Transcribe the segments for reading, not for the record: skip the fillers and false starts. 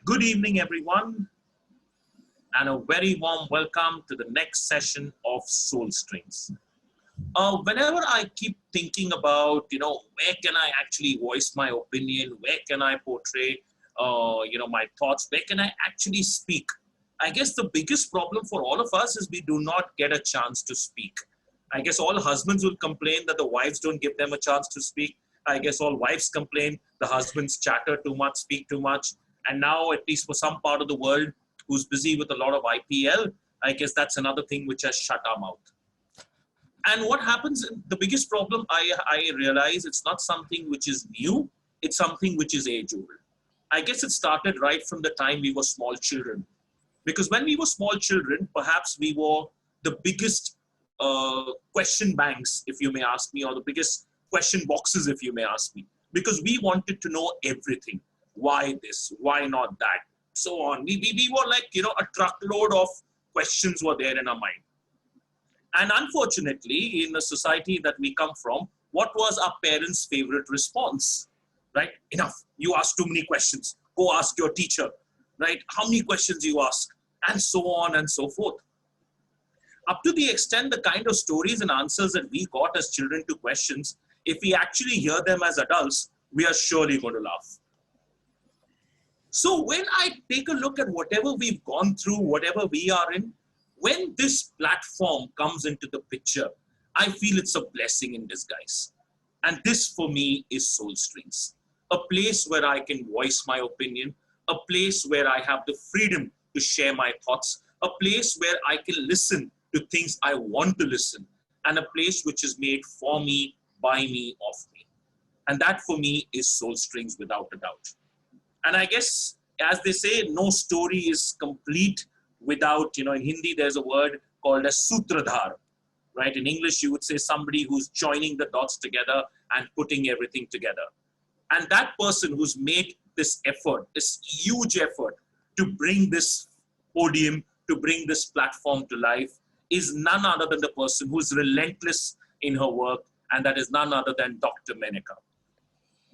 Good evening, everyone, and a very warm welcome to the next session of Soul Strings. Whenever I keep thinking about, where can I actually voice my opinion, where can I portray, my thoughts, where can I actually speak? I guess the biggest problem for all of us is we do not get a chance to speak. I guess all husbands will complain that the wives don't give them a chance to speak. I guess all wives complain the husbands chatter too much, speak too much. And now, at least for some part of the world who's busy with a lot of IPL, I guess that's another thing which has shut our mouth. And what happens, the biggest problem I realize it's not something which is new, it's something which is age old. I guess it started right from the time we were small children. Because when we were small children, perhaps we were the biggest question banks, if you may ask me, or the biggest question boxes, if you may ask me. Because we wanted to know everything. Why this? Why not that? So on. We were like, a truckload of questions were there in our mind. And unfortunately, in the society that we come from, what was our parents' favorite response? Right? Enough. You ask too many questions. Go ask your teacher. Right? How many questions you ask? And so on and so forth. Up to the extent the kind of stories and answers that we got as children to questions, if we actually hear them as adults, we are surely going to laugh. So when I take a look at whatever we've gone through, whatever we are in, when this platform comes into the picture, I feel it's a blessing in disguise. And this for me is Soul Strings, a place where I can voice my opinion, a place where I have the freedom to share my thoughts, a place where I can listen to things I want to listen, and a place which is made for me, by me, of me. And that for me is Soul Strings without a doubt. And I guess, as they say, no story is complete without, in Hindi, there's a word called as sutradhar, right? In English, you would say somebody who's joining the dots together and putting everything together. And that person who's made this effort, this huge effort to bring this podium, to bring this platform to life, is none other than the person who's relentless in her work, and that is none other than Dr. Menaca.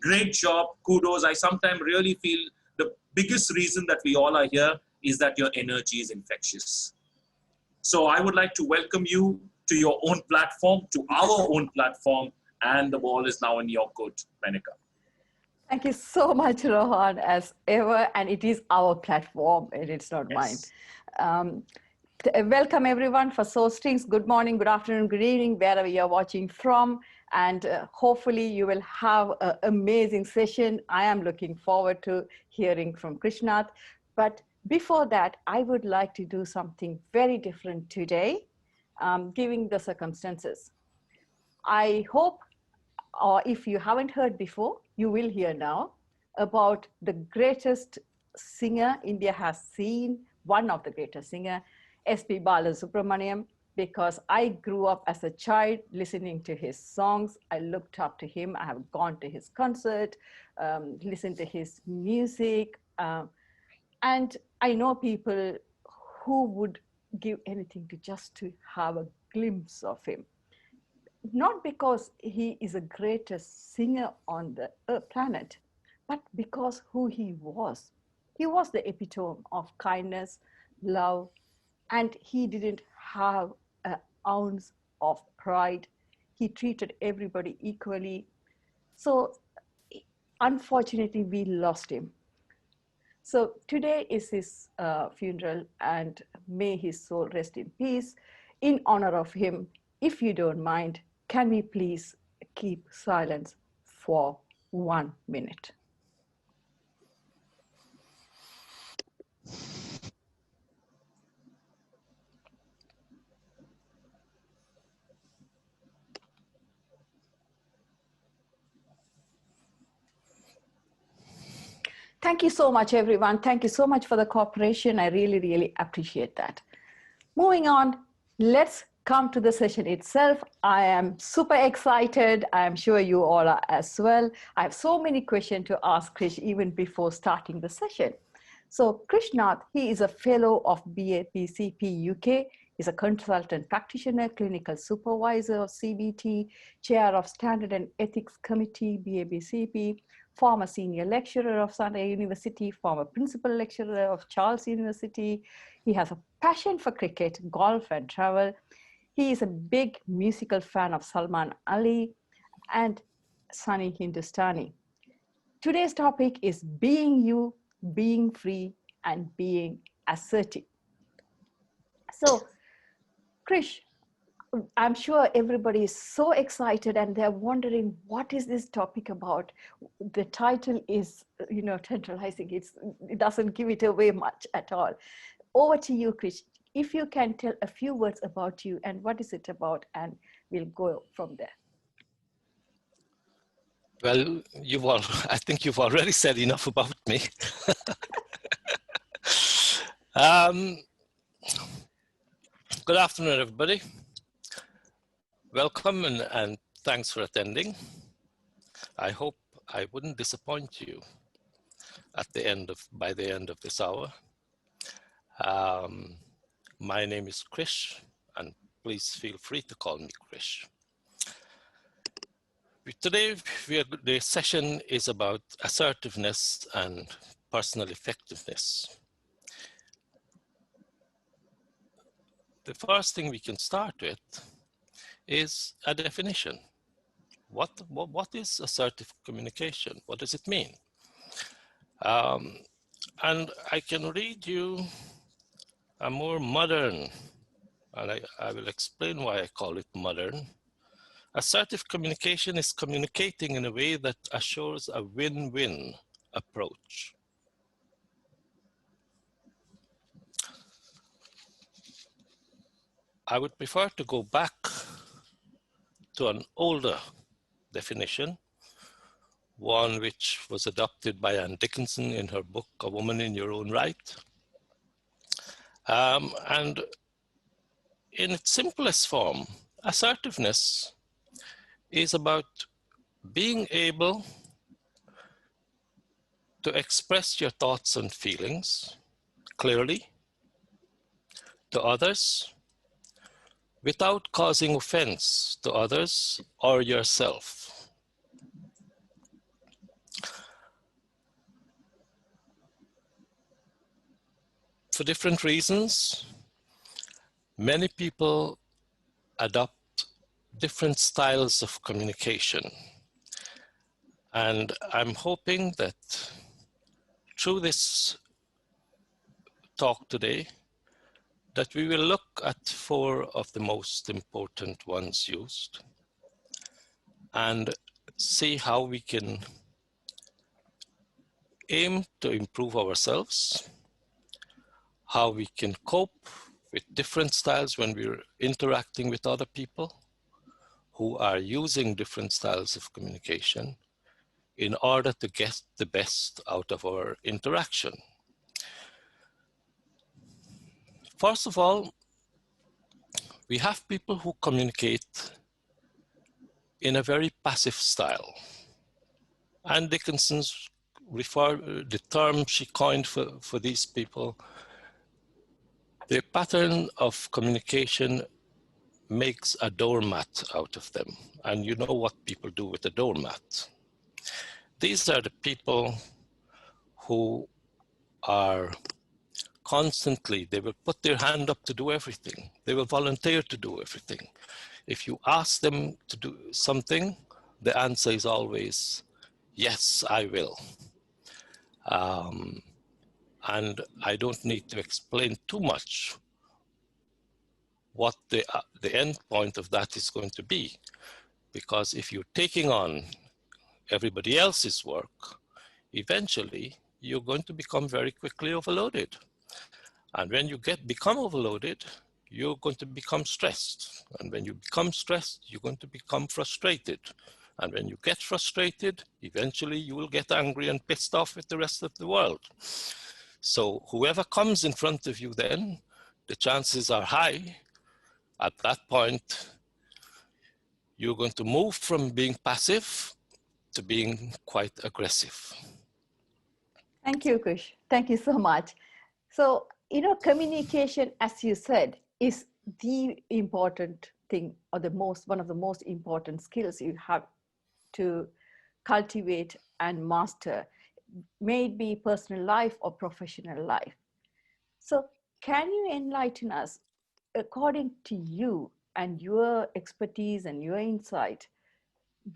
Great job, kudos. I sometimes really feel the biggest reason that we all are here is that your energy is infectious. So I would like to welcome you to your own platform, to our own platform, and the ball is now in your court, Menaca. Thank you so much, Rohan, as ever, and it is our platform, and it's not mine. Welcome everyone for Soul Strings. Good morning, good afternoon, good evening, wherever you're watching from. And hopefully you will have an amazing session. I am looking forward to hearing from Krish Nath. But before that, I would like to do something very different today, given the circumstances. I hope, or if you haven't heard before, you will hear now about the greatest singer India has seen, one of the greatest singer, S.P. Balasubramaniam. Because I grew up as a child listening to his songs. I looked up to him. I have gone to his concert, listened to his music. And I know people who would give anything to have a glimpse of him. Not because he is the greatest singer on the planet, but because who he was. He was the epitome of kindness, love, and he didn't have an ounce of pride. He treated everybody equally. So unfortunately, we lost him. So today is his funeral, and may his soul rest in peace. In honor of him, if you don't mind, can we please keep silence for 1 minute? Thank you so much, everyone. Thank you so much for the cooperation. I really, really appreciate that. Moving on, let's come to the session itself. I am super excited. I'm sure you all are as well. I have so many questions to ask Krish even before starting the session. So Krish Nath, he is a fellow of BAPCP UK. He's a consultant practitioner, clinical supervisor of CBT, chair of Standard and Ethics Committee, BAPCP, former senior lecturer of Sunday University, former principal lecturer of Charles University. He has a passion for cricket, golf, and travel. He is a big musical fan of Salman Ali and Sunny Hindustani. Today's topic is being you, being free, and being assertive. So, Krish, I'm sure everybody is so excited and they're wondering, what is this topic about? The title is, tantalizing. It doesn't give it away much at all. Over to you, Krish. If you can tell a few words about you and what is it about, and we'll go from there. Well, I think you've already said enough about me. Good afternoon, everybody. Welcome and thanks for attending. I hope I wouldn't disappoint you by the end of this hour. My name is Krish, and please feel free to call me Krish. Today, the session is about assertiveness and personal effectiveness. The first thing we can start with is a definition. What is assertive communication? What does it mean? And I can read you a more modern, and I will explain why I call it modern. Assertive communication is communicating in a way that assures a win-win approach. I would prefer to go back to an older definition, one which was adopted by Anne Dickinson in her book, A Woman in Your Own Right. And in its simplest form, assertiveness is about being able to express your thoughts and feelings clearly to others without causing offense to others or yourself. For different reasons, many people adopt different styles of communication. And I'm hoping that through this talk today, that we will look at 4 of the most important ones used and see how we can aim to improve ourselves, how we can cope with different styles when we're interacting with other people who are using different styles of communication in order to get the best out of our interaction. First of all, we have people who communicate in a very passive style. Anne Dickinson's the term she coined for these people, the pattern of communication makes a doormat out of them. And you know what people do with a doormat. These are the people who are constantly, they will put their hand up to do everything. They will volunteer to do everything. If you ask them to do something, the answer is always, yes, I will. And I don't need to explain too much what the end point of that is going to be. Because if you're taking on everybody else's work, eventually you're going to become very quickly overloaded. And when you become overloaded, you're going to become stressed. And when you become stressed, you're going to become frustrated. And when you get frustrated, eventually you will get angry and pissed off with the rest of the world. So whoever comes in front of you then, the chances are high, at that point, you're going to move from being passive to being quite aggressive. Thank you, Krish. Thank you so much. So, communication, as you said, is the important thing, or one of the most important skills you have to cultivate and master, may it be personal life or professional life. So can you enlighten us, according to you and your expertise and your insight,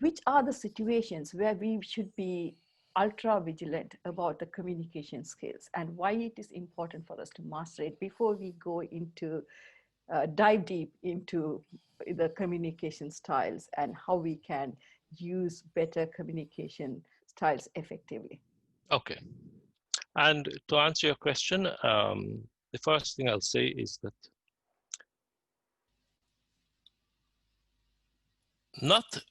which are the situations where we should be ultra vigilant about the communication skills and why it is important for us to master it before we go into dive deep into the communication styles and how we can use better communication styles effectively? Okay. And to answer your question, the first thing I'll say is that not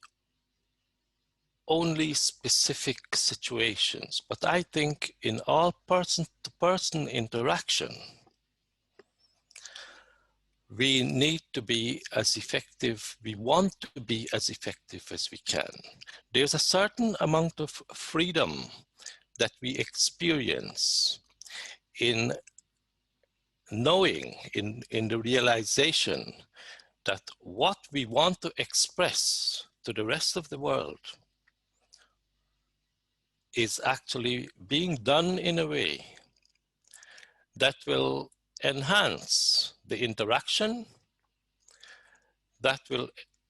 only specific situations, but I think in all person-to-person interaction, we need to be as effective, we want to be as effective as we can. There's a certain amount of freedom that we experience in knowing, in the realization that what we want to express to the rest of the world is actually being done in a way that will enhance the interaction, that will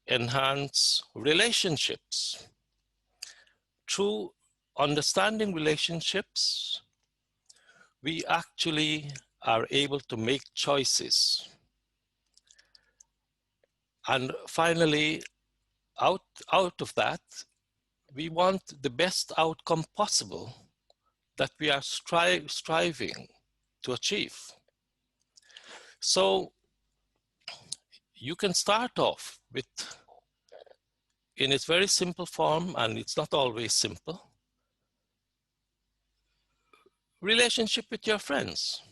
enhance relationships. Through understanding relationships, we actually are able to make choices. And finally, out of that, we want the best outcome possible that we are striving to achieve. So you can start off with, in its very simple form, and it's not always simple, relationship with your friends.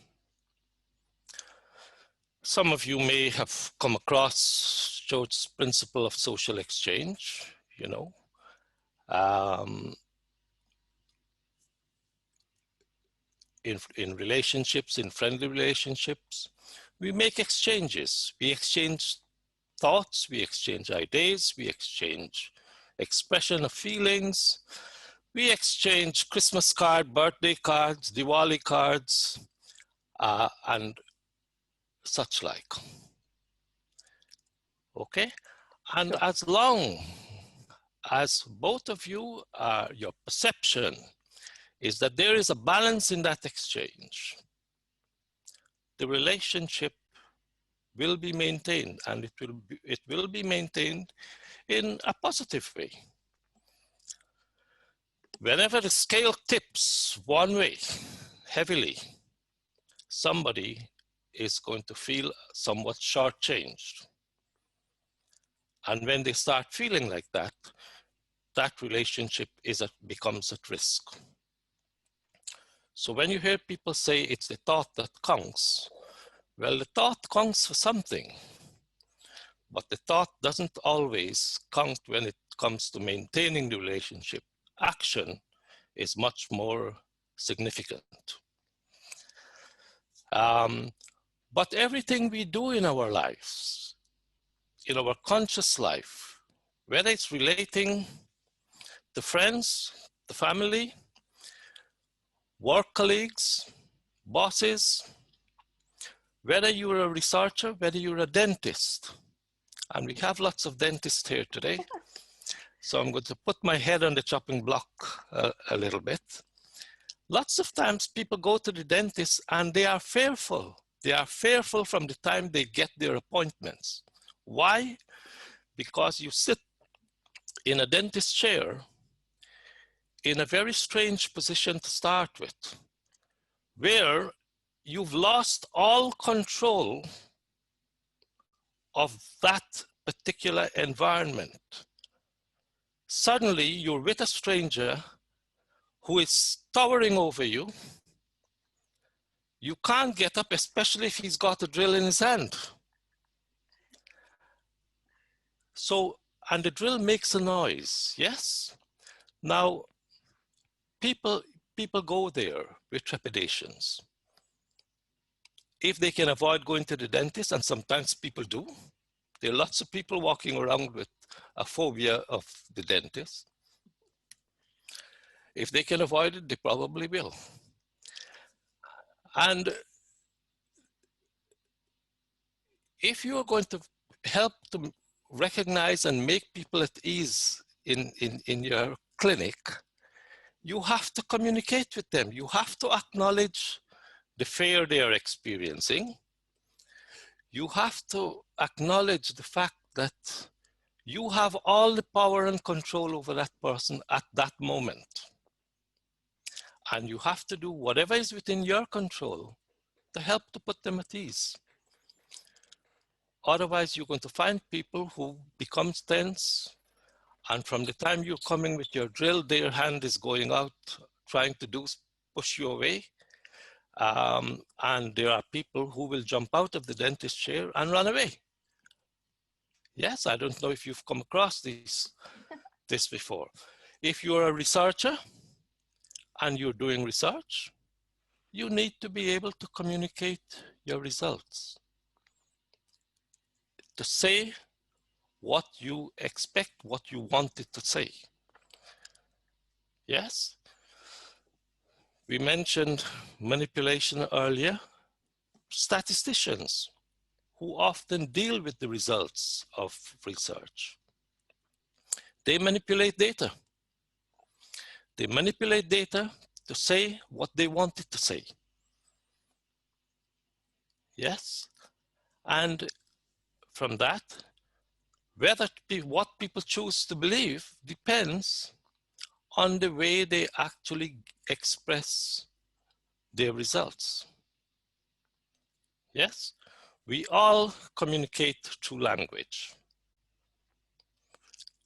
Some of you may have come across George's principle of social exchange, you know. In relationships, in friendly relationships, we make exchanges. We exchange thoughts, we exchange ideas, we exchange expression of feelings, we exchange Christmas cards, birthday cards, Diwali cards, and such like. Okay? And Sure. as long as both of you, your perception is that there is a balance in that exchange, the relationship will be maintained, and it will be maintained in a positive way. Whenever the scale tips one way heavily, somebody is going to feel somewhat shortchanged. And when they start feeling like that, that relationship becomes at risk. So when you hear people say it's the thought that counts, well, the thought counts for something, but the thought doesn't always count when it comes to maintaining the relationship. Action is much more significant. But everything we do in our lives, in our conscious life, whether it's relating to friends, the family, work colleagues, bosses, whether you're a researcher, whether you're a dentist, and we have lots of dentists here today, so I'm going to put my head on the chopping block a little bit. Lots of times people go to the dentist and they are fearful. They are fearful from the time they get their appointments. Why? Because you sit in a dentist chair in a very strange position to start with, where you've lost all control of that particular environment. Suddenly you're with a stranger who is towering over you. You can't get up, especially if he's got a drill in his hand. So, and the drill makes a noise, yes? Now, people go there with trepidations. If they can avoid going to the dentist, and sometimes people do, there are lots of people walking around with a phobia of the dentist. If they can avoid it, they probably will. And if you are going to help to recognize and make people at ease in your clinic, you have to communicate with them. You have to acknowledge the fear they are experiencing. You have to acknowledge the fact that you have all the power and control over that person at that moment. And you have to do whatever is within your control to help to put them at ease. Otherwise, you're going to find people who become tense, and from the time you're coming with your drill, their hand is going out, trying to push you away. And there are people who will jump out of the dentist chair and run away. Yes, I don't know if you've come across this before. If you're a researcher and you're doing research, you need to be able to communicate your results, to say what you expect, what you wanted to say. Yes? We mentioned manipulation earlier. Statisticians who often deal with the results of research, they manipulate data. They manipulate data to say what they wanted to say. Yes? And from that, what people choose to believe depends on the way they actually express their results. Yes? We all communicate through language.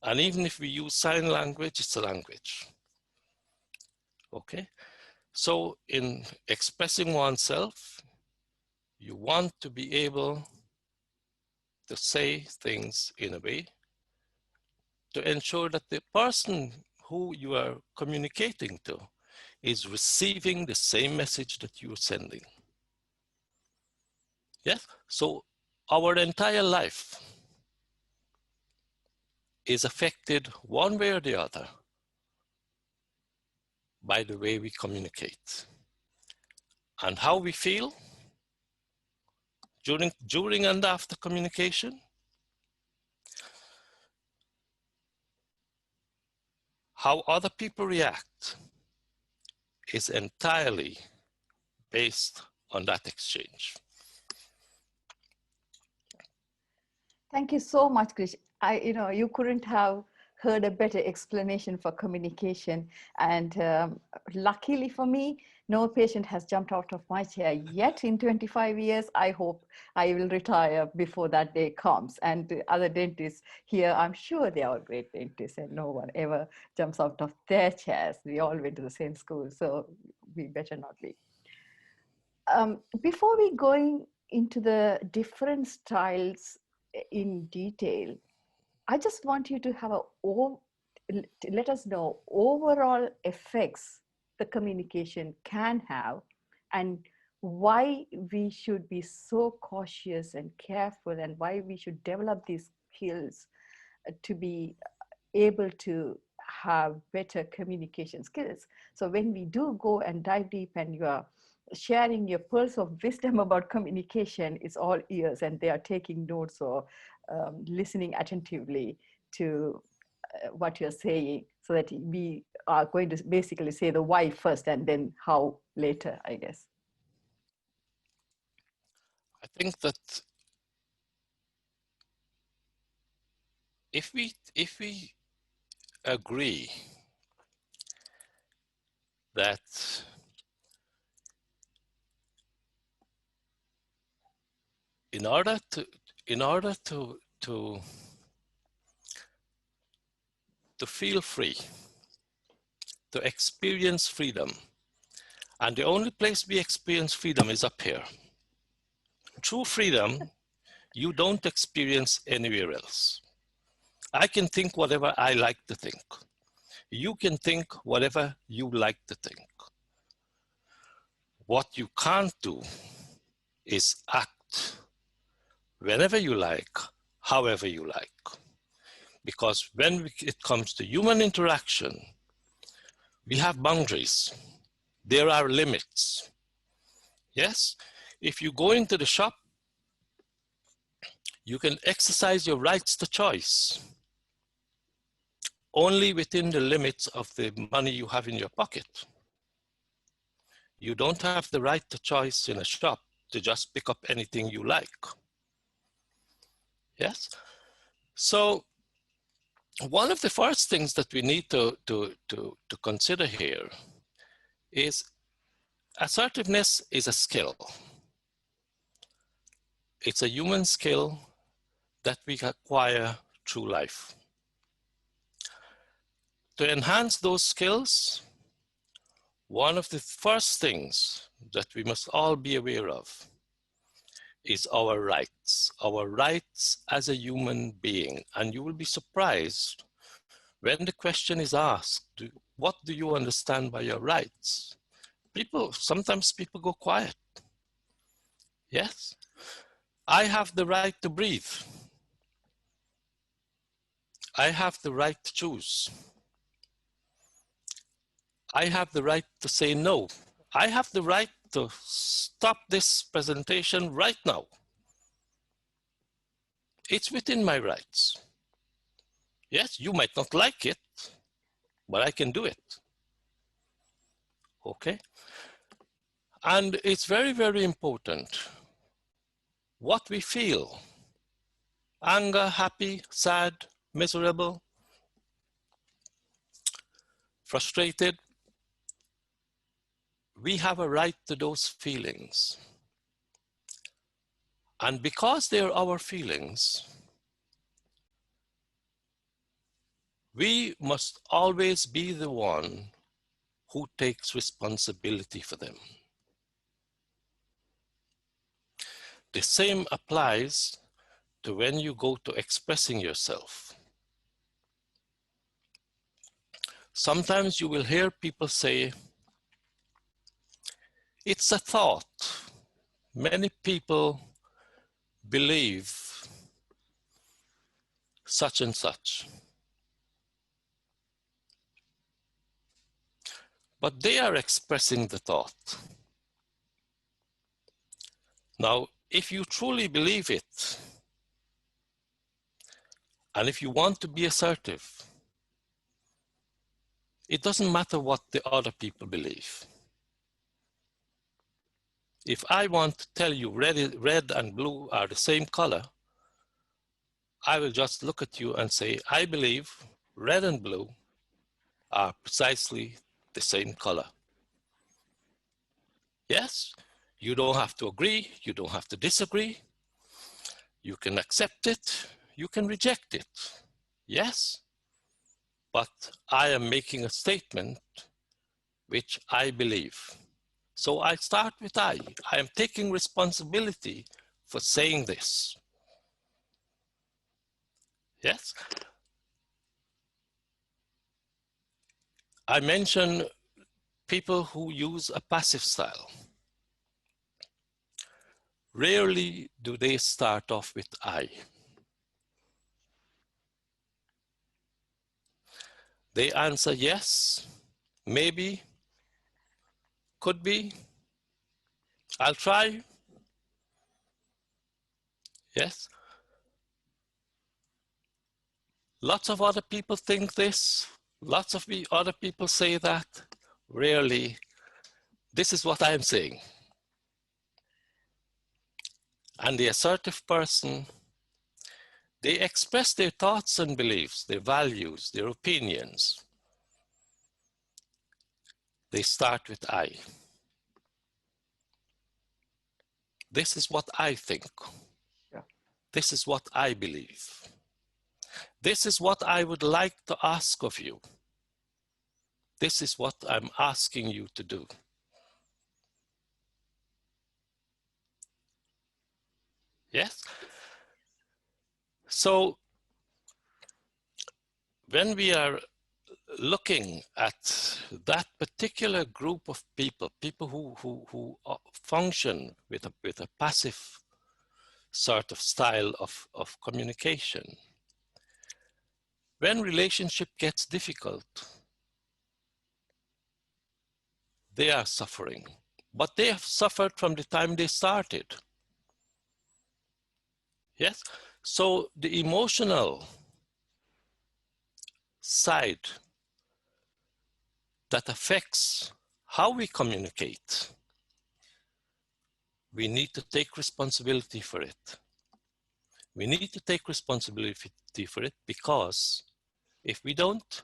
And even if we use sign language, it's a language. Okay? So in expressing oneself, you want to be able to say things in a way to ensure that the person who you are communicating to is receiving the same message that you're sending. Yes? So our entire life is affected one way or the other by the way we communicate. And how we feel during and after communication, how other people react is entirely based on that exchange. Thank you so much, Krish. You couldn't have heard a better explanation for communication. And luckily for me, no patient has jumped out of my chair yet in 25 years. I hope I will retire before that day comes. And the other dentists here, I'm sure they are great dentists and no one ever jumps out of their chairs. We all went to the same school, so we better not be. Before we go into the different styles in detail, I just want you to have let us know overall effects the communication can have and why we should be so cautious and careful and why we should develop these skills to be able to have better communication skills. So when we do go and dive deep and you are sharing your pearls of wisdom about communication, it's all ears and they are taking notes or listening attentively to what you're saying, so that we are going to basically say the why first and then how later, I guess. I think that if we agree that in order to feel free, to experience freedom, and the only place we experience freedom is up here. True freedom, you don't experience anywhere else. I can think whatever I like to think. You can think whatever you like to think. What you can't do is act whenever you like, however you like. Because when it comes to human interaction, We have boundaries. There are limits. Yes? If you go into the shop, you can exercise your rights to choice only within the limits of the money you have in your pocket. You don't have the right to choice in a shop to just pick up anything you like. Yes? So one of the first things that we need to consider here is assertiveness is a skill. It's a human skill that we acquire through life. To enhance those skills, one of the first things that we must all be aware of is our rights as a human being. And you will be surprised when the question is asked, what do you understand by your rights? Sometimes people go quiet. Yes, I have the right to breathe. I have the right to choose. I have the right to say no. I have the right to stop this presentation right now. It's within my rights. Yes, you might not like it, but I can do it. Okay? And it's very, very important what we feel. Anger, happy, sad, miserable, frustrated. We have a right to those feelings. And because they're our feelings, we must always be the one who takes responsibility for them. The same applies to when you go to expressing yourself. Sometimes you will hear people say, it's a thought. Many people believe such and such. But they are expressing the thought. Now, if you truly believe it, and if you want to be assertive, it doesn't matter what the other people believe. If I want to tell you red and blue are the same color, I will just look at you and say, I believe red and blue are precisely the same color. Yes, you don't have to agree, you don't have to disagree. You can accept it, you can reject it. Yes, but I am making a statement which I believe. So I start with I am taking responsibility for saying this. Yes. I mentioned people who use a passive style. Rarely do they start off with I. They answer yes, maybe, could be, I'll try. Yes. Lots of other people think this. Lots of other people say that. Rarely, this is what I'm saying. And the assertive person, they express their thoughts and beliefs, their values, their opinions. They start with I. This is what I think. Yeah. This is what I believe. This is what I would like to ask of you. This is what I'm asking you to do. Yes? So when we are looking at that particular group of people, people who function with a passive sort of style of communication, when relationship gets difficult, they are suffering, but they have suffered from the time they started. Yes, so the emotional side that affects how we communicate, we need to take responsibility for it. We need to take responsibility for it, because if we don't,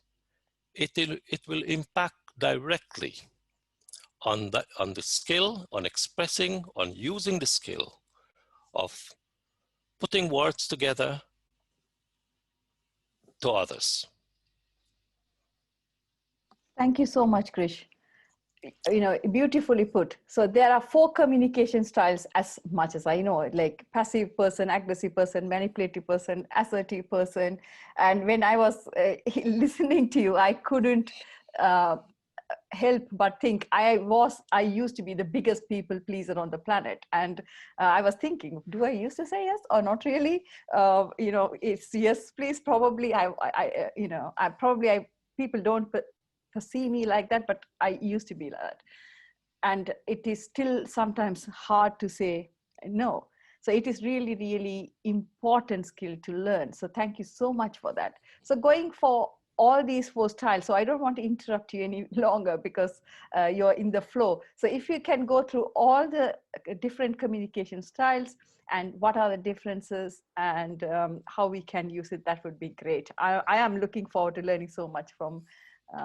it will impact directly on the skill, on expressing, on using the skill of putting words together to others. Thank you so much, Krish. You know, beautifully put. So there are 4 communication styles, as much as I know, like passive person, aggressive person, manipulative person, assertive person. And when I was listening to you, I couldn't help but think I used to be the biggest people pleaser on the planet. And I was thinking, do I used to say yes or not really? You know, it's yes, please. Probably people don't see me like that, but I used to be like that. And it is still sometimes hard to say no. So it is really, really important skill to learn. So thank you so much for that. So going for all these 4 styles, so I don't want to interrupt you any longer, because you're in the flow. So if you can go through all the different communication styles and what are the differences and how we can use it, that would be great. I am looking forward to learning so much from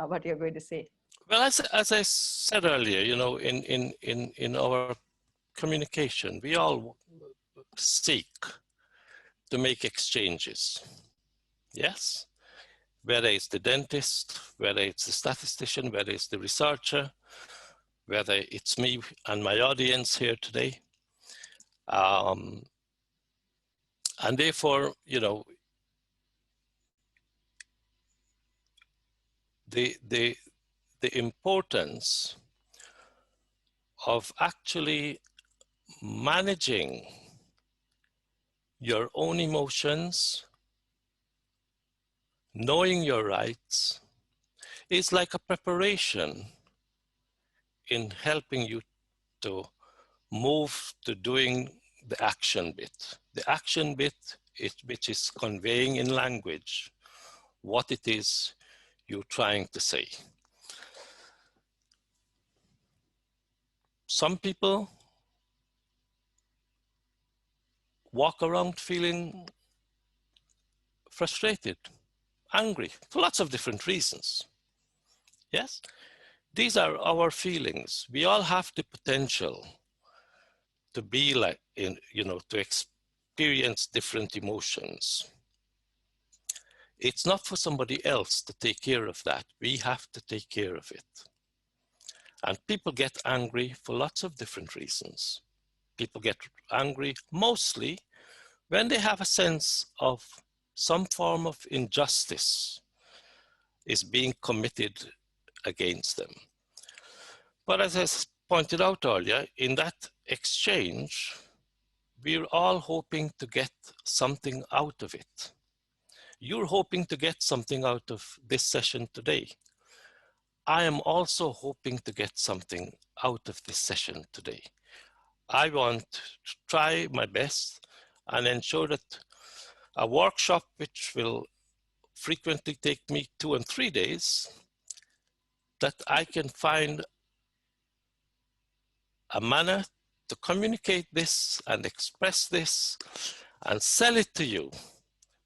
what you're going to say. Well, as I said earlier, you know, in our communication, we all seek to make exchanges. Yes, whether it's the dentist, whether it's the statistician, whether it's the researcher, whether it's me and my audience here today. And therefore, you know, the importance of actually managing your own emotions, knowing your rights, is like a preparation in helping you to move to doing the action bit. The action bit, which is conveying in language what it is you're trying to say. Some people walk around feeling frustrated, angry, for lots of different reasons. Yes, these are our feelings. We all have the potential to be like, to experience different emotions. It's not for somebody else to take care of that. We have to take care of it. And people get angry for lots of different reasons. People get angry mostly when they have a sense of some form of injustice is being committed against them. But as I pointed out earlier, in that exchange, we're all hoping to get something out of it. You're hoping to get something out of this session today. I am also hoping to get something out of this session today. I want to try my best and ensure that a workshop, which will frequently take me 2 and 3 days, that I can find a manner to communicate this and express this and sell it to you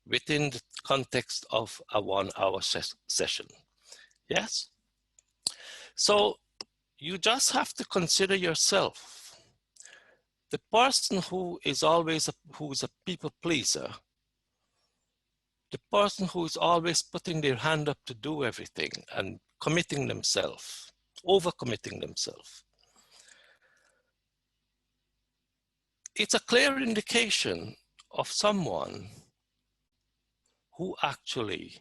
within the context of a 1-hour session. Yes? So you just have to consider yourself. The person who is always who's a people pleaser, the person who is always putting their hand up to do everything and committing themselves, overcommitting themselves, it's a clear indication of someone who actually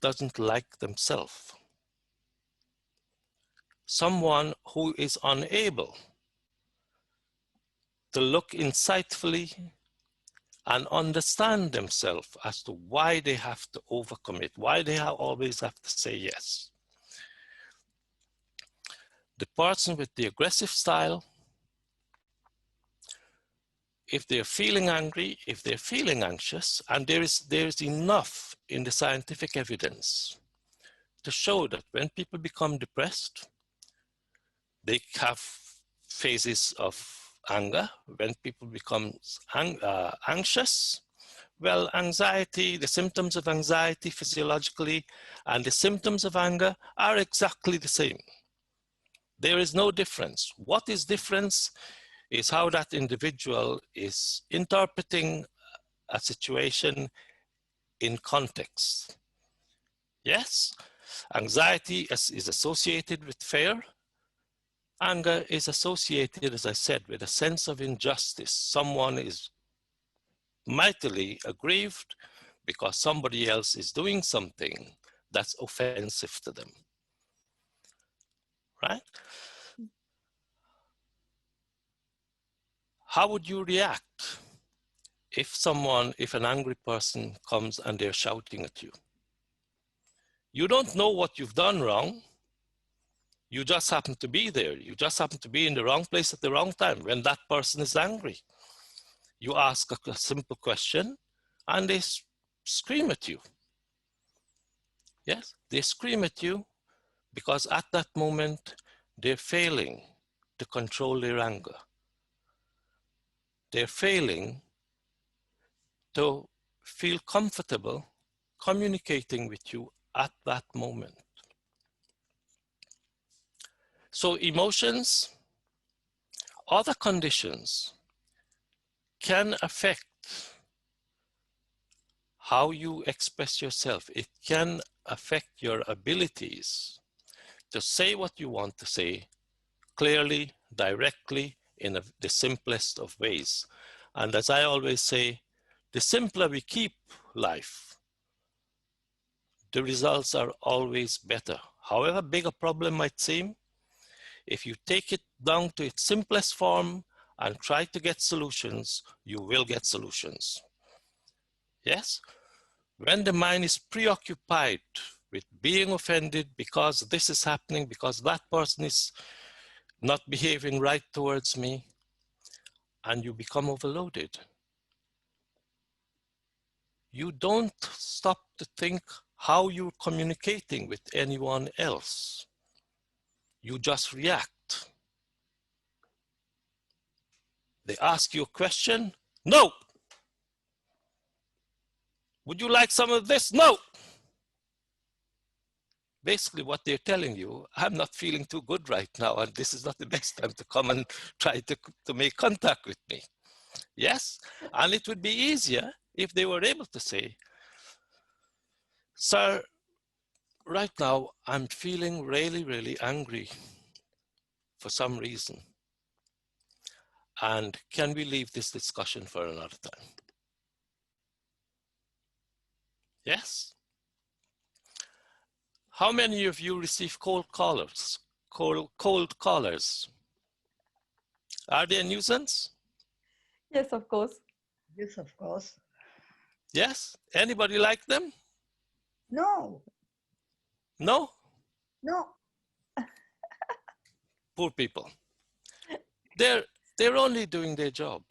doesn't like themselves. Someone who is unable to look insightfully and understand themselves as to why they have to overcommit, why they always have to say yes. the person with the aggressive style, if they're feeling angry, if they're feeling anxious, and there is enough in the scientific evidence to show that when people become depressed, they have phases of anger. When people become anxious, well, anxiety, the symptoms of anxiety physiologically and the symptoms of anger are exactly the same. There is no difference. What is difference is how that individual is interpreting a situation in context. Yes, anxiety is associated with fear. Anger is associated, as I said, with a sense of injustice. Someone is mightily aggrieved because somebody else is doing something that's offensive to them, right? How would you react if an angry person comes and they're shouting at you? You don't know what you've done wrong. You just happen to be there. You just happen to be in the wrong place at the wrong time when that person is angry. You ask a simple question and they scream at you. Yes, they scream at you because at that moment, they're failing to control their anger. They're failing to feel comfortable communicating with you at that moment. So emotions, other conditions can affect how you express yourself. It can affect your abilities to say what you want to say clearly, directly, in the simplest of ways. And as I always say, the simpler we keep life, the results are always better. However big a problem might seem, if you take it down to its simplest form and try to get solutions, you will get solutions. Yes? When the mind is preoccupied with being offended because this is happening, because that person is not behaving right towards me, and you become overloaded, you don't stop to think how you're communicating with anyone else. You just react. They ask you a question, no. Would you like some of this? No. Basically what they're telling you, I'm not feeling too good right now, and this is not the best time to come and try to make contact with me. Yes, and it would be easier if they were able to say, sir, right now I'm feeling really, really angry for some reason. And can we leave this discussion for another time? Yes? How many of you receive cold callers? Cold callers. Are they a nuisance? Yes, of course. Yes, of course. Yes? Anybody like them? No, No? no. Poor people. They're only doing their job.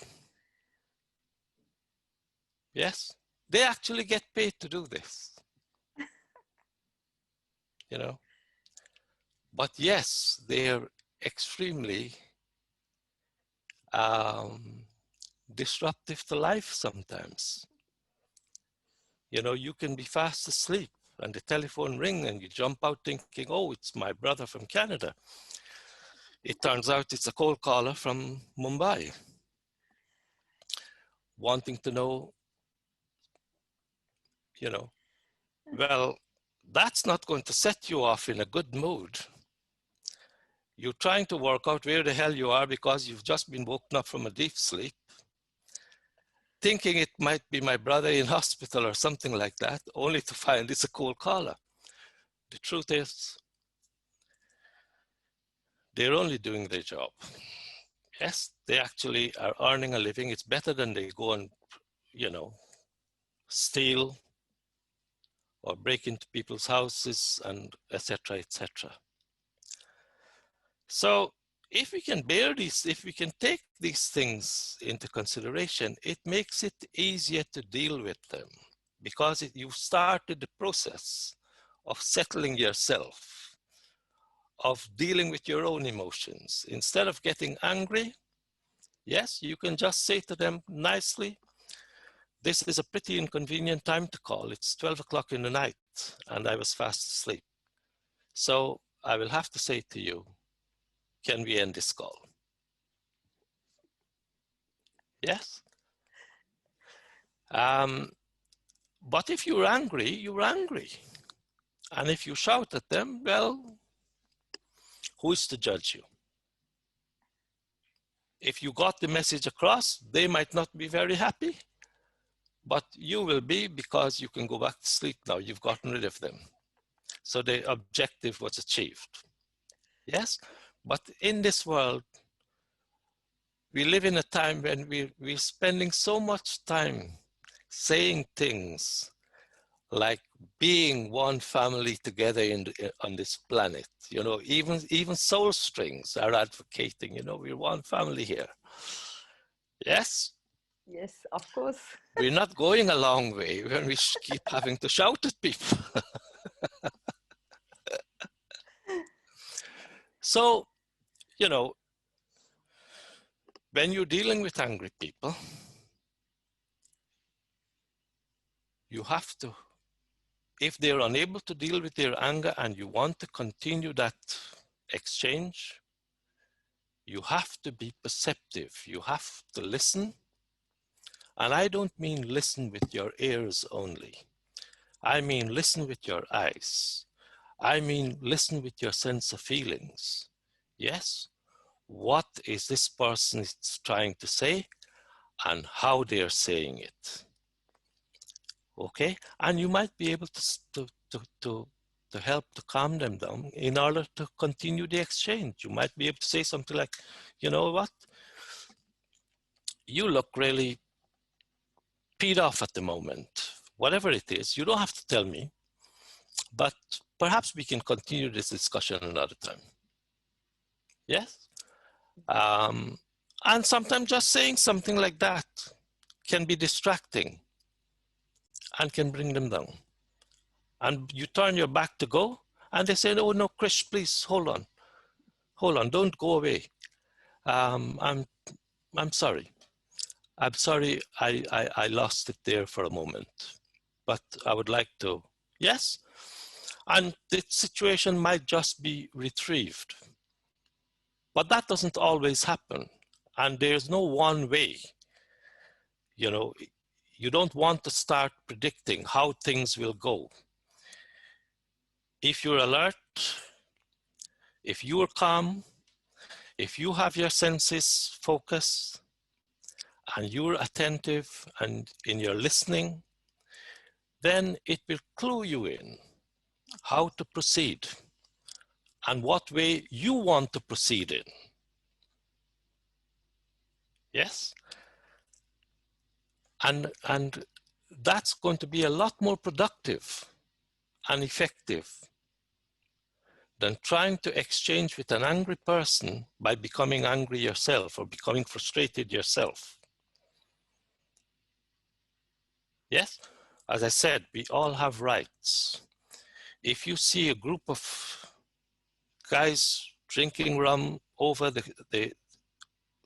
Yes? They actually get paid to do this. You know? But yes, they're extremely disruptive to life sometimes. You know, you can be fast asleep and the telephone ring and you jump out thinking, oh, it's my brother from Canada. It turns out it's a cold caller from Mumbai, wanting to know, you know, well, that's not going to set you off in a good mood. You're trying to work out where the hell you are because you've just been woken up from a deep sleep, thinking it might be my brother in hospital or something like that, only to find it's a cold caller. The truth is, they're only doing their job. Yes, they actually are earning a living. It's better than they go and, you know, steal or break into people's houses and etc., etc. So if we can bear these, if we can take these things into consideration, it makes it easier to deal with them, because you started the process of settling yourself, of dealing with your own emotions. Instead of getting angry, yes, you can just say to them nicely, this is a pretty inconvenient time to call. It's 12 o'clock in the night and I was fast asleep. So I will have to say to you, can we end this call? Yes. But if you're angry, you're angry. And if you shout at them, well, who is to judge you? If you got the message across, they might not be very happy, but you will be, because you can go back to sleep now. You've gotten rid of them. So the objective was achieved. Yes, but in this world, we live in a time when we're spending so much time saying things like being one family together on this planet. You know, even soul strings are advocating, you know, we're one family here. Yes? Yes, of course. We're not going a long way when we keep having to shout at people. So, you know, when you're dealing with angry people, you have to, if they're unable to deal with their anger and you want to continue that exchange, you have to be perceptive. You have to listen. And I don't mean listen with your ears only. I mean listen with your eyes. I mean listen with your sense of feelings. Yes? What is this person trying to say and how they're saying it? Okay? And you might be able to help to calm them down in order to continue the exchange. You might be able to say something like, you know what? You look really peed off at the moment. Whatever it is, you don't have to tell me, but perhaps we can continue this discussion another time. Yes? And sometimes just saying something like that can be distracting and can bring them down. And you turn your back to go, and they say, oh no, Krish, please, hold on, don't go away. I'm sorry. I'm sorry I lost it there for a moment, but I would like to, yes? And the situation might just be retrieved. But that doesn't always happen. And there's no one way. You know, you don't want to start predicting how things will go. If you're alert, if you are calm, if you have your senses focused, and you're attentive and in your listening, then it will clue you in how to proceed and what way you want to proceed in. Yes? And that's going to be a lot more productive and effective than trying to exchange with an angry person by becoming angry yourself or becoming frustrated yourself. Yes? As I said, we all have rights. If you see a group of guys drinking rum over the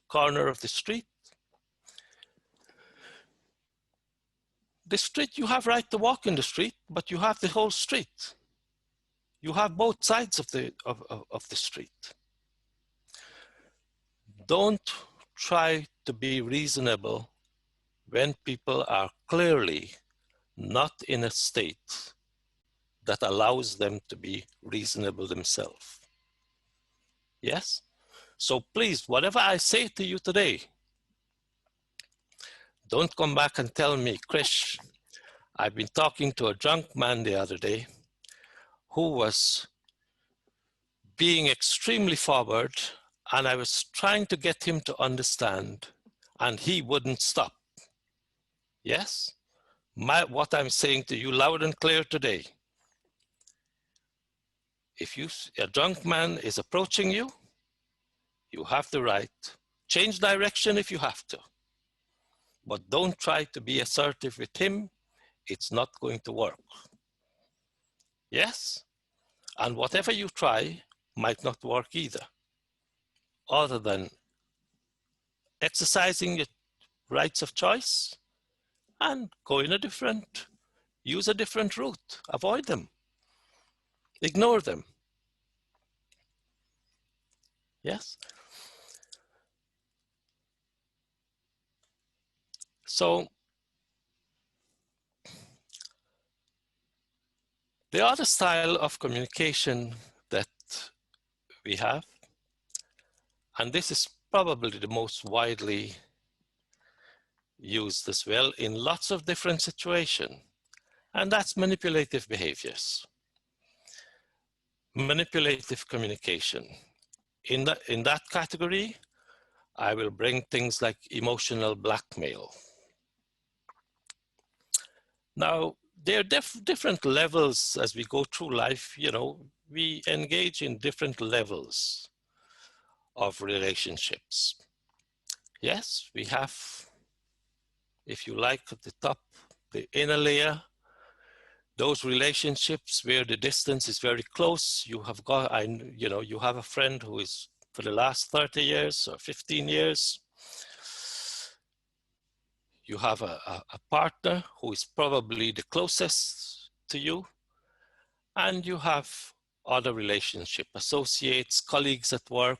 corner of the street, you have right to walk in the street, but you have the whole street. You have both sides of the street. Don't try to be reasonable when people are clearly not in a state that allows them to be reasonable themselves. Yes? So please, whatever I say to you today, don't come back and tell me, Krish, I've been talking to a drunk man the other day who was being extremely forward, and I was trying to get him to understand, and he wouldn't stop. Yes? What I'm saying to you loud and clear today, if a drunk man is approaching you, You have the right. Change direction if you have to. But don't try to be assertive with him. It's not going to work. Yes? And whatever you try might not work either, other than exercising your rights of choice and use a different route. Avoid them. Ignore them. Yes? So the other style of communication that we have, and this is probably the most widely used as well in lots of different situations, and that's manipulative behaviors. Manipulative communication. In that category, I will bring things like emotional blackmail. Now, there are different levels as we go through life. You know, we engage in different levels of relationships. Yes, we have, if you like, at the top, the inner layer, those relationships where the distance is very close. You have you have a friend who is for the last 30 years or 15 years. You have a partner who is probably the closest to you, and you have other relationship, associates, colleagues at work,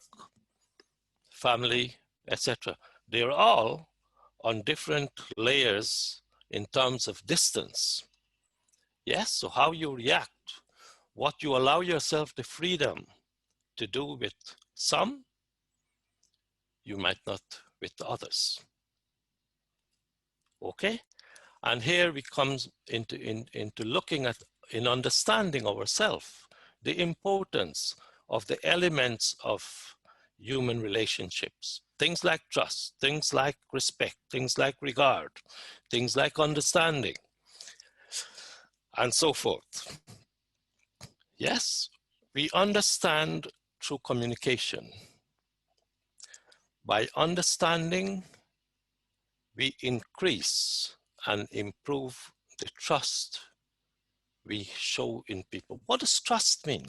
family, etc. They're all on different layers in terms of distance. Yes, so how you react, what you allow yourself the freedom to do with some, you might not with others. Okay? And here we come into looking at, in understanding ourselves, the importance of the elements of human relationships. Things like trust, things like respect, things like regard, things like understanding, and so forth. Yes, we understand through communication. By understanding, we increase and improve the trust we show in people. What does trust mean?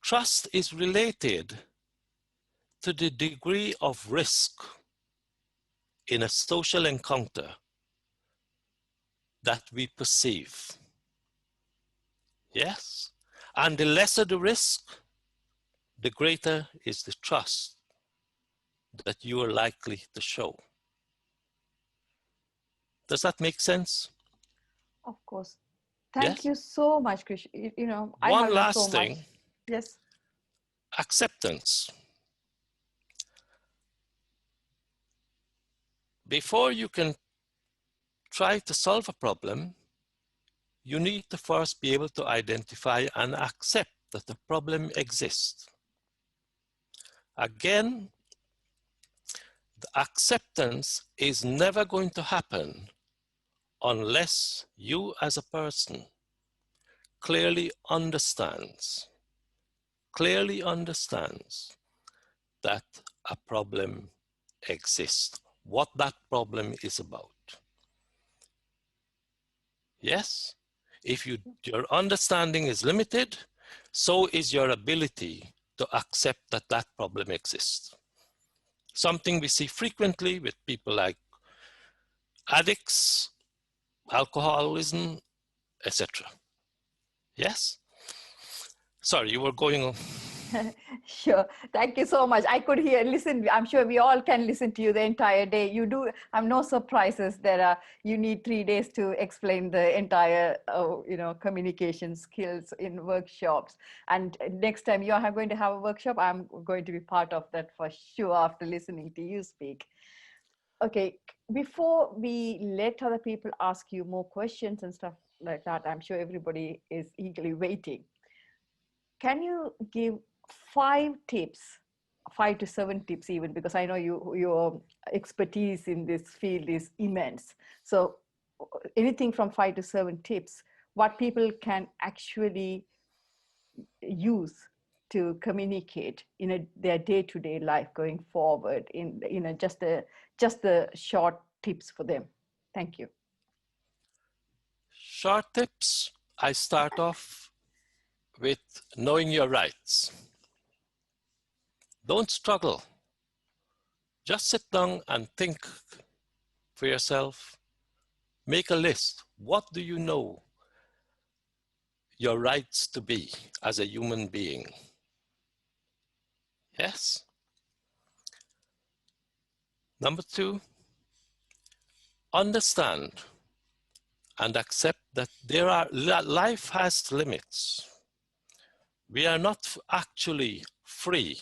Trust is related to the degree of risk in a social encounter that we perceive. Yes? And the lesser the risk, the greater is the trust that you are likely to show. Does that make sense? Of course. Thank Yes? you so much, Krish. You know, I One have learned so last much. thing, Yes. acceptance. Before you can try to solve a problem, you need to first be able to identify and accept that the problem exists. Again, the acceptance is never going to happen unless you as a person clearly understands that a problem exists, what that problem is about. Yes? If your understanding is limited, so is your ability to accept that that problem exists. Something we see frequently with people like addicts, alcoholism, etc. Yes? Sorry, you were going on. Sure. Thank you so much. I could listen. I'm sure we all can listen to you the entire day. You do have no surprises. You need 3 days to explain the entire, communication skills in workshops. And next time you are going to have a workshop, I'm going to be part of that for sure after listening to you speak. Okay. Before we let other people ask you more questions and stuff like that, I'm sure everybody is eagerly waiting. Can you give 5 tips, 5 to 7 tips even, because I know your expertise in this field is immense. So anything from 5 to 7 tips, what people can actually use to communicate in their day-to-day life going forward? Just the short tips for them. Thank you. Short tips. I start off with knowing your rights. Don't struggle. Just sit down and think for yourself. Make a list. What do you know your rights to be as a human being? Yes. Number 2, understand and accept that life has limits. We are not actually free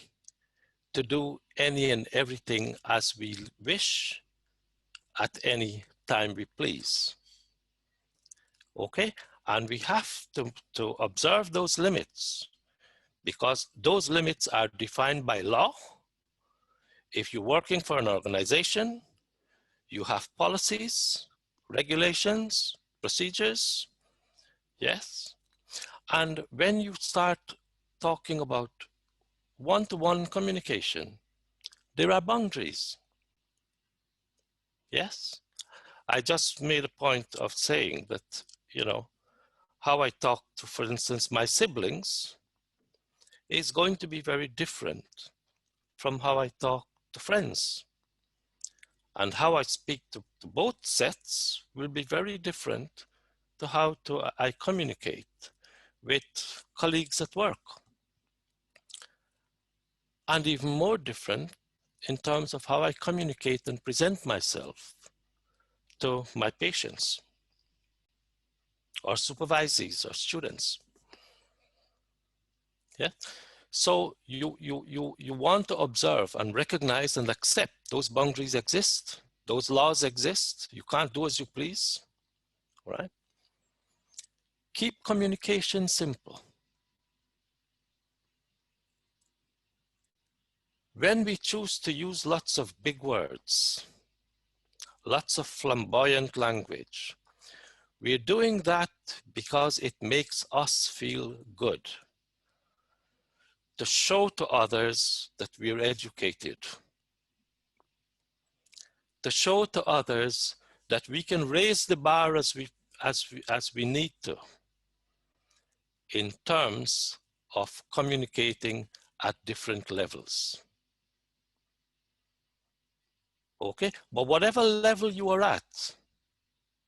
to do any and everything as we wish at any time we please. Okay? And we have to observe those limits, because those limits are defined by law. If you're working for an organization, you have policies, regulations, procedures. Yes. And when you start talking about one-to-one communication, there are boundaries. Yes. I just made a point of saying that, how I talk to, for instance, my siblings is going to be very different from how I talk to friends. And how I speak to both sets will be very different to how I communicate with colleagues at work. And even more different in terms of how I communicate and present myself to my patients or supervisees or students. Yeah. So you want to observe and recognize and accept those boundaries exist, those laws exist. You can't do as you please, right? Keep communication simple. When we choose to use lots of big words, lots of flamboyant language, we're doing that because it makes us feel good. To show to others that we're educated. To show to others that we can raise the bar as we need to in terms of communicating at different levels. Okay, but whatever level you are at,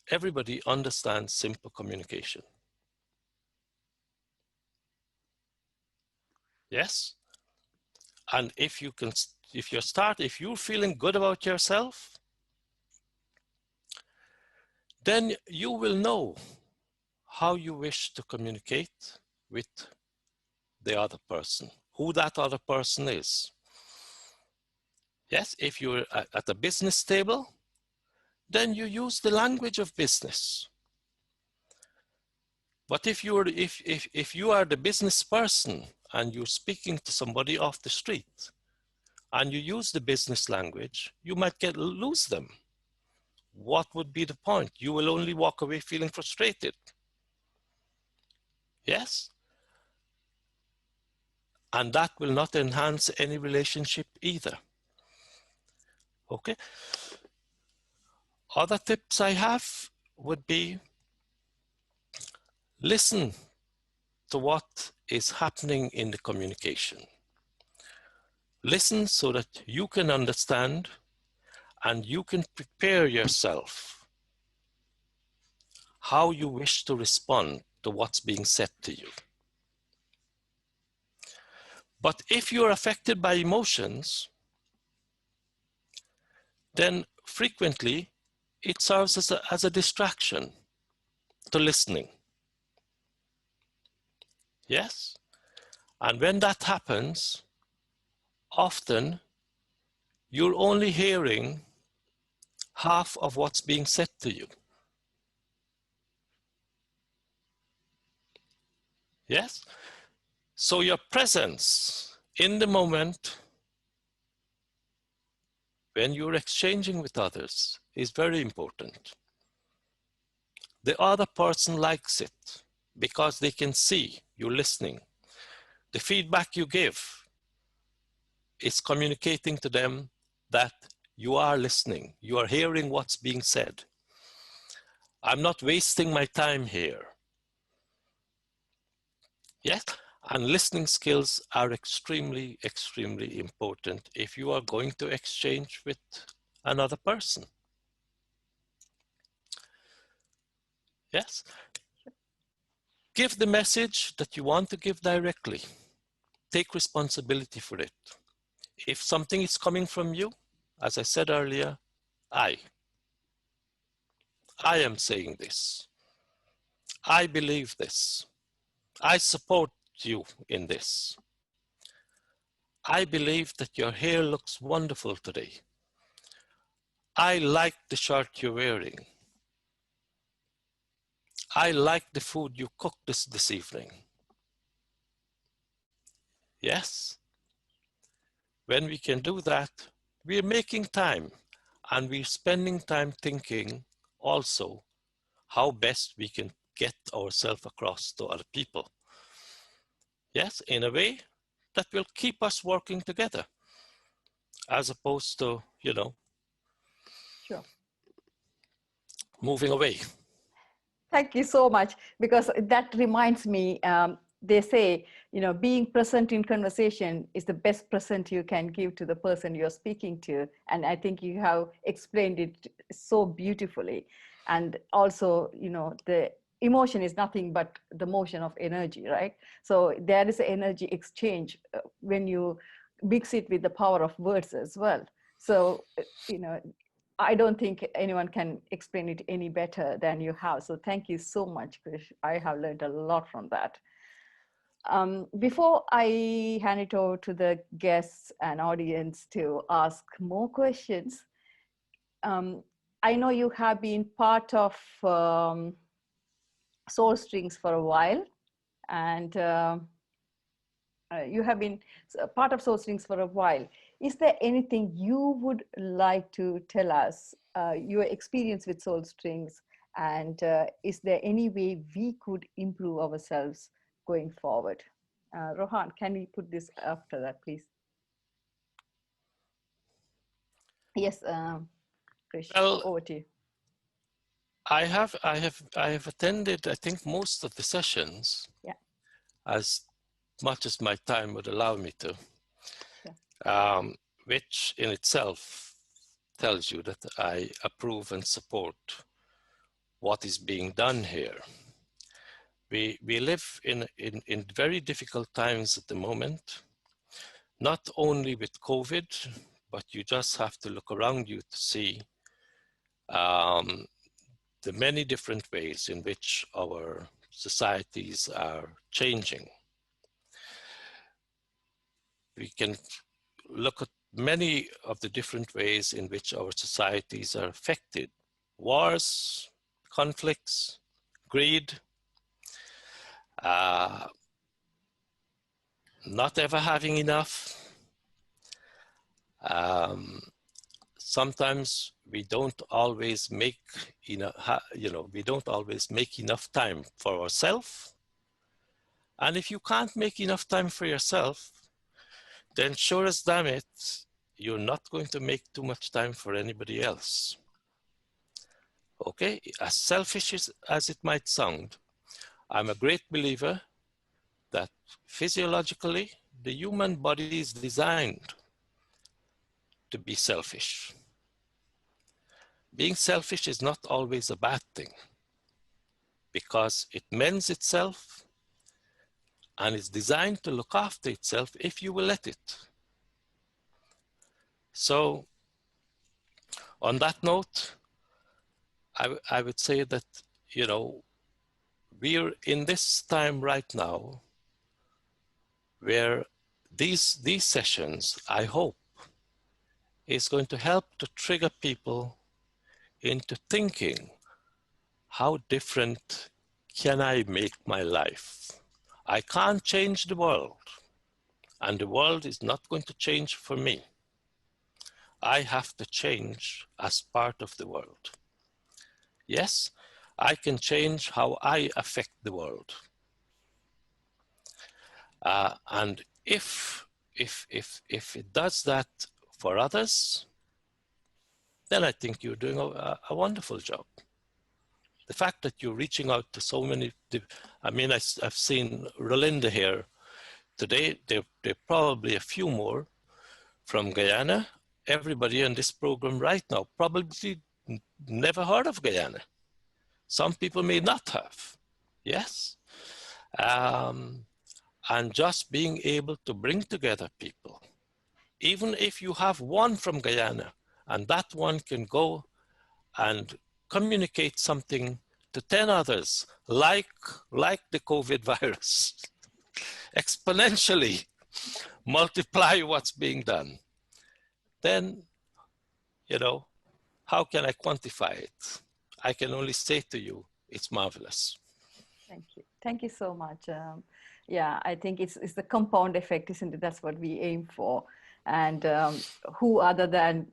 everybody understands simple communication. Yes? And if you're feeling good about yourself, then you will know how you wish to communicate with the other person, who that other person is. Yes, if you're at a business table, then you use the language of business. But if you are the business person and you're speaking to somebody off the street and you use the business language, you might lose them. What would be the point? You will only walk away feeling frustrated. Yes? And that will not enhance any relationship either. Okay? Other tips I have would be listen to what is happening in the communication. Listen so that you can understand and you can prepare yourself how you wish to respond to what's being said to you. But if you're affected by emotions, then frequently it serves as a distraction to listening. Yes? And when that happens, often you're only hearing half of what's being said to you. Yes? So your presence in the moment when you're exchanging with others is very important. The other person likes it because they can see you're listening. the feedback you give is communicating to them that you are listening, you are hearing what's being said. I'm not wasting my time here. Yes, and listening skills are extremely, extremely important if you are going to exchange with another person. Yes. Give the message that you want to give directly. Take responsibility for it. If something is coming from you, as I said earlier, I am saying this. I believe this. I support you in this. I believe that your hair looks wonderful today. I like the shirt you're wearing. I like the food you cooked this evening. Yes? When we can do that, we're making time, and we're spending time thinking also how best we can get ourselves across to other people. Yes, in a way that will keep us working together, as opposed to, you know, Sure. moving away. Thank you so much, because that reminds me, they say, you know, being present in conversation is the best present you can give to the person you're speaking to. And I think you have explained it so beautifully. And also, you know, the emotion is nothing but the motion of energy, right? So there is an energy exchange when you mix it with the power of words as well. So, you know, I don't think anyone can explain it any better than you have. So thank you so much, Krish. I have learned a lot from that. Before I hand it over to the guests and audience to ask more questions, I know you have been part of Soul Strings for a while, and you have been part of Soul Strings for a while. Is there anything you would like to tell us, your experience with Soul Strings, and is there any way we could improve ourselves going forward? Rohan, can we put this after that, please? Yes, Krish, Well, over to you. I have attended, I think, most of the sessions, Yeah, as much as my time would allow me to, which in itself tells you that I approve and support what is being done here. We live in very difficult times at the moment, not only with COVID, but you just have to look around you to see the many different ways in which our societies are changing. We can look at many of the different ways in which our societies are affected. Wars, conflicts, greed, not ever having enough. Sometimes we don't always make enough, we don't always make enough time for ourselves. And if you can't make enough time for yourself, then sure as damn it, you're not going to make too much time for anybody else. Okay, as selfish as it might sound, I'm a great believer that physiologically, the human body is designed to be selfish. Being selfish is not always a bad thing, because it mends itself and is designed to look after itself if you will let it. So on that note, I would say that, you know, we're in this time right now where these sessions, I hope, is going to help to trigger people into thinking, how different can I make my life? I can't change the world, and the world is not going to change for me. I have to change as part of the world. Yes, I can change how I affect the world. And if it does that for others, then I think you're doing a wonderful job. The fact that you're reaching out to so many, I mean, I've seen Rolinda here today. There are probably a few more from Guyana. Everybody in this program right now probably never heard of Guyana. Some people may not have. Yes. And just being able to bring together people, even if you have one from Guyana, and that one can go and communicate something to 10 others, like the COVID virus, exponentially multiply what's being done, then, you know, how can I quantify it? I can only say to you, it's marvelous. Thank you. Thank you so much. Yeah, I think it's the compound effect, isn't it? That's what we aim for. And who other than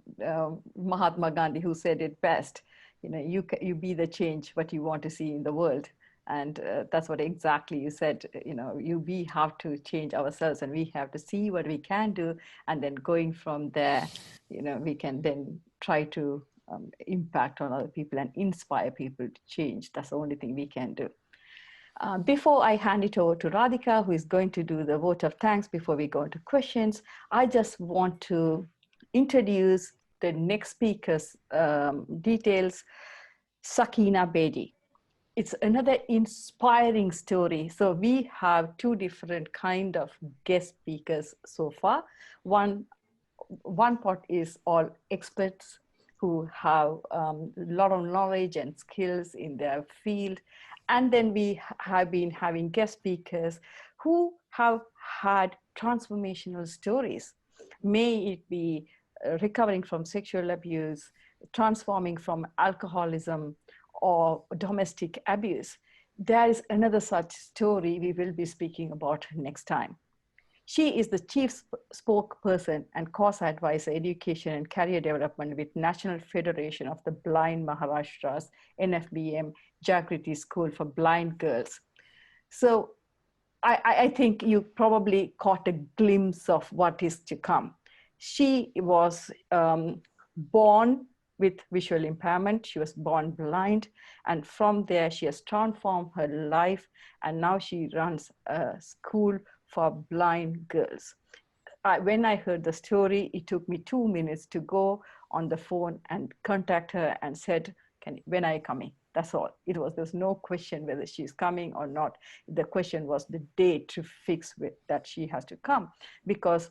Mahatma Gandhi, who said it best, you know, you be the change what you want to see in the world. And that's what exactly you said, you know, we have to change ourselves and we have to see what we can do. And then going from there, you know, we can then try to impact on other people and inspire people to change. That's the only thing we can do. Before I hand it over to Radhika, who is going to do the vote of thanks before we go into questions, I just want to introduce the next speaker's details, Sakina Bedi. It's another inspiring story. So we have two different kind of guest speakers so far. One part is all experts who have a lot of knowledge and skills in their field. And then we have been having guest speakers who have had transformational stories. May it be recovering from sexual abuse, transforming from alcoholism, or domestic abuse. There is another such story we will be speaking about next time. She is the chief spokesperson and course advisor, education and career development with National Federation of the Blind Maharashtra's NFBM Jagriti School for Blind Girls. So I think you probably caught a glimpse of what is to come. She was born with visual impairment. She was born blind. And from there, she has transformed her life. And now she runs a school for blind girls. When I heard the story, it took me 2 minutes to go on the phone and contact her and said, when are you coming? That's all. There's no question whether she's coming or not. The question was the date to fix with that she has to come, because,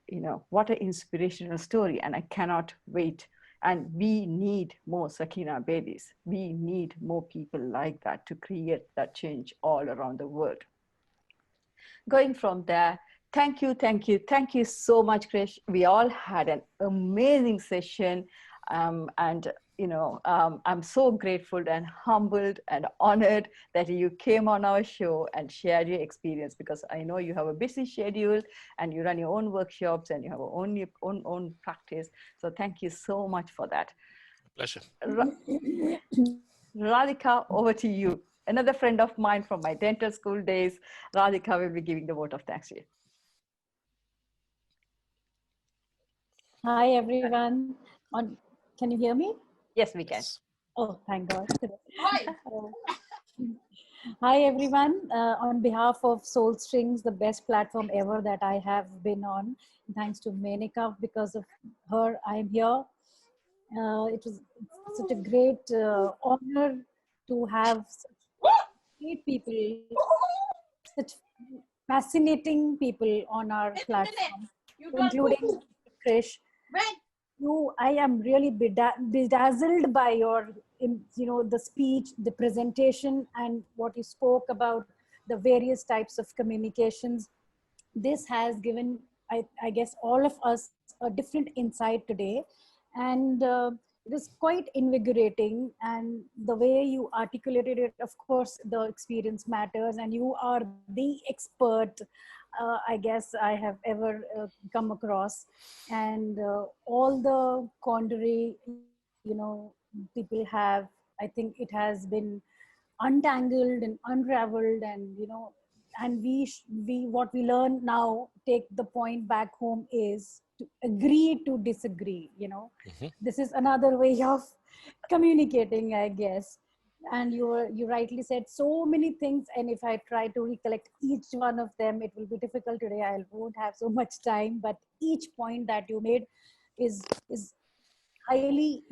you know, what an inspirational story, and I cannot wait. And we need more Sakina Bedis. We need more people like that to create that change all around the world. Going from there, thank you so much, Krish. We all had an amazing session. And you know, I'm so grateful and humbled and honored that you came on our show and shared your experience, because I know you have a busy schedule and you run your own workshops and you have your own practice. So thank you so much for that. Pleasure. Radhika, over to you. Another friend of mine from my dental school days. Radhika will be giving the vote of thanks to you. Hi, everyone. Can you hear me? Yes, we can. Oh, thank God. Hi, everyone. On behalf of Soul Strings, the best platform ever that I have been on, thanks to Menaca, because of her, I'm here. It was such a great honor to have such great people, such fascinating people on our platform, including Krish. I am really bedazzled by your, you know, the speech, the presentation, and what you spoke about the various types of communications. This has given, I guess, all of us a different insight today. And it is quite invigorating. And the way you articulated it, of course, the experience matters. And you are the expert, I guess, I have ever come across. And all the quandary, you know, people have, I think it has been untangled and unraveled, and, you know, and what we learn now, take the point back home, is to agree to disagree. This is another way of communicating, I guess. And you rightly said so many things, and if I try to recollect each one of them, it will be difficult today. I won't have so much time, but each point that you made is highly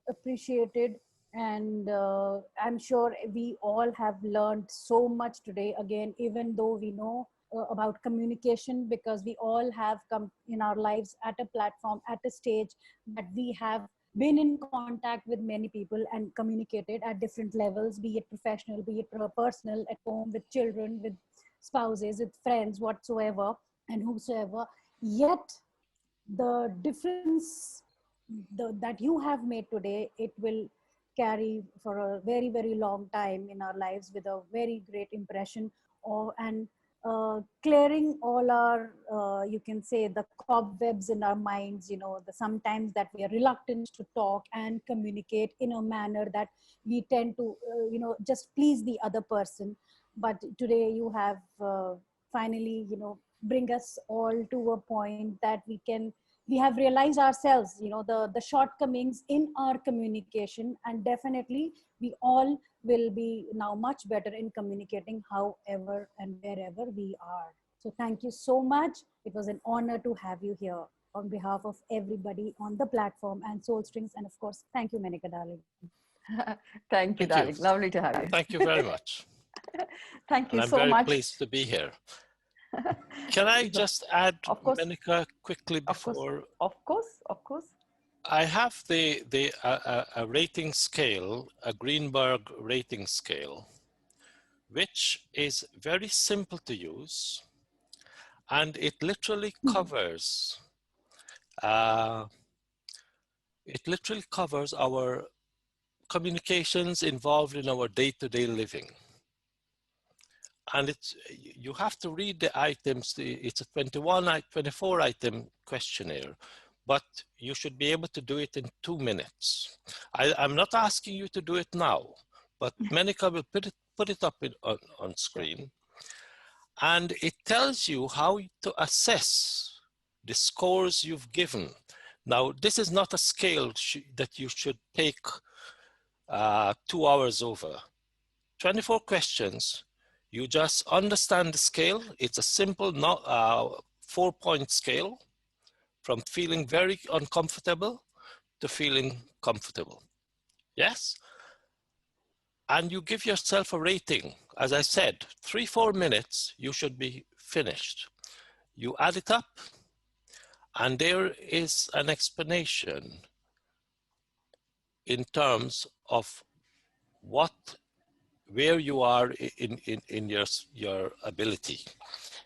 appreciated. And I'm sure we all have learned so much today, again, even though we know about communication, because we all have come in our lives at a platform, at a stage, that we have been in contact with many people and communicated at different levels, be it professional, be it personal, at home, with children, with spouses, with friends, whatsoever and whosoever. Yet the difference that you have made today, it will carry for a very, very long time in our lives, with a very great impression. And clearing all our, you can say, the cobwebs in our minds, the sometimes that we are reluctant to talk and communicate in a manner that we tend to, just please the other person. But today you have finally, bring us all to a point that we have realized ourselves, the shortcomings in our communication, and definitely we all will be now much better in communicating however and wherever we are. So thank you so much. It was an honor to have you here on behalf of everybody on the platform and Soul Strings. And of course, thank you, Menaca, darling. Thank you, darling. Lovely to have you. Thank you very much. Thank you and I'm so very much. pleased to be here. Can I just add, Of course. Menaca, quickly before? Of course. I have a rating scale, a Greenberg rating scale, which is very simple to use, and it literally covers our communications involved in our day-to-day living. And you have to read the items. It's a 24 item questionnaire, but you should be able to do it in 2 minutes. I'm not asking you to do it now, but Menaca will put it up on screen. And it tells you how to assess the scores you've given. Now, this is not a scale that you should take 2 hours over. 24 questions. You just understand the scale. It's a simple 4-point scale, from feeling very uncomfortable to feeling comfortable. Yes? And you give yourself a rating. As I said, 3-4 minutes, you should be finished. You add it up, and there is an explanation in terms of where you are in your ability.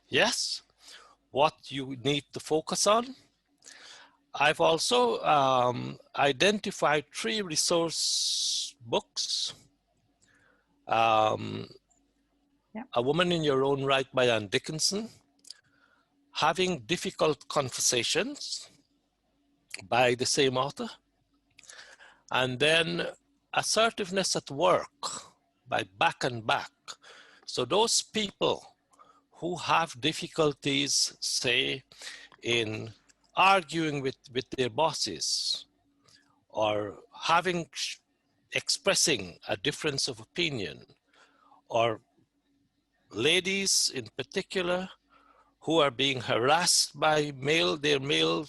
Yes, what you need to focus on. I've also identified 3 resource books. A Woman in Your Own Right by Anne Dickinson, Having Difficult Conversations by the same author, and then Assertiveness at Work by Back and Back. So those people who have difficulties, say, in arguing with their bosses, or expressing a difference of opinion, or ladies in particular who are being harassed by their male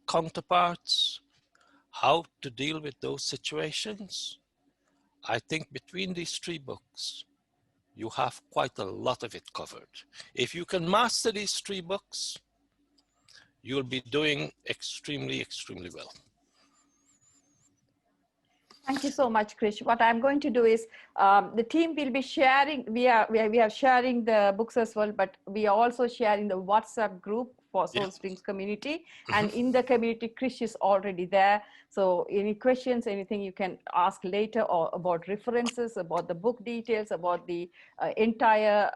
counterparts, how to deal with those situations. I think between these 3 books, you have quite a lot of it covered. If you can master these 3 books, you'll be doing extremely, extremely well. Thank you so much, Krish. What I'm going to do is, the team will be sharing, we are sharing the books as well, but we are also sharing the WhatsApp group for Soul Strings community. And in the community, Krish is already there. So any questions, anything you can ask later, or about references, about the book details, about the entire,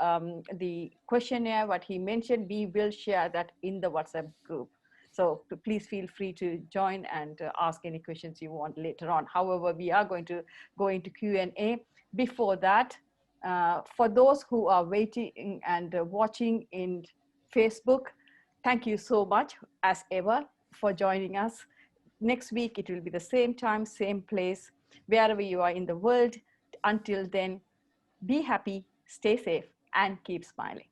the questionnaire, what he mentioned, we will share that in the WhatsApp group. So please feel free to join and ask any questions you want later on. However, we are going to go into Q&A. Before that, For those who are waiting and watching in Facebook, thank you so much as ever for joining us. Next week, it will be the same time, same place, wherever you are in the world. Until then, be happy, stay safe, and keep smiling.